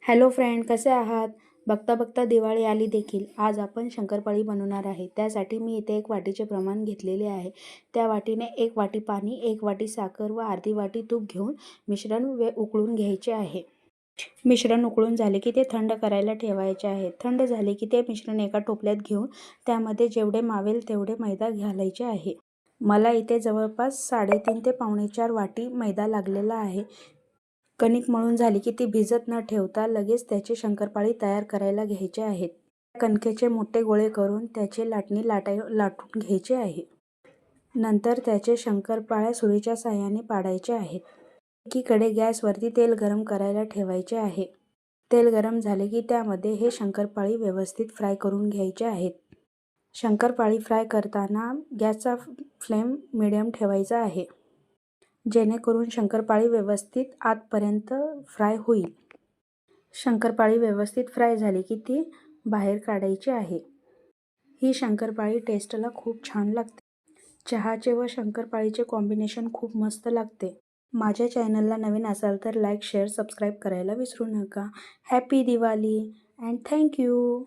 Hello friend, कसे आहात? बघता बघता दिवाळी आली देखील. आज आपण शंकरपाळी बनवणार आहे. त्यासाठी मी इथे एक वाटीचे प्रमाण घेतलेले आहे. त्या वाटीने 1 वाटी पाणी, 1 वाटी साखर व अर्धी वाटी तूप घेऊन मिश्रण उकळून घ्यायचे आहे. मिश्रण उकळून झाले की ते थंड करायला ठेवायचे आहे. थंड झाले की ते मिश्रण एका टोपल्यात घेऊन त्यामध्ये जेवढे मावेल तेवढे मैदा घालायचे आहे. मला इथे जवळपास 3.5 ते पावणे 4 वाटी मैदा लागलेला आहे. कणिक मळून झाली की ती भिजत न ठेवता लगेच त्याचे शंकरपाळी तयार करायला घ्यायचे आहेत. कणकेचे मोठे गोळे करून त्याचे लाटून घ्यायचे आहे. नंतर त्याचे शंकरपाळ्या सुरीच्या साहाय्याने पाडायचे आहेत. एकीकडे गॅसवरती तेल गरम करायला ठेवायचे आहे. तेल गरम झाले की त्यामध्ये हे शंकरपाळी व्यवस्थित फ्राय करून घ्यायचे आहेत. शंकरपाळी फ्राय करताना गॅसचा फ्लेम मिडियम ठेवायचा आहे, जेणेकरून शंकरपाळी व्यवस्थित आतपर्यंत फ्राय होईल. शंकरपाळी व्यवस्थित फ्राय झाली की ती बाहेर काढायची आहे. ही शंकरपाळी टेस्टला खूप छान लागते. चहाचे व शंकरपाळीचे कॉम्बिनेशन खूप मस्त लागते. माझ्या चॅनलला नवीन असाल तर लाईक, शेअर, सबस्क्राईब करायला विसरू नका. Happy Diwali and thank you.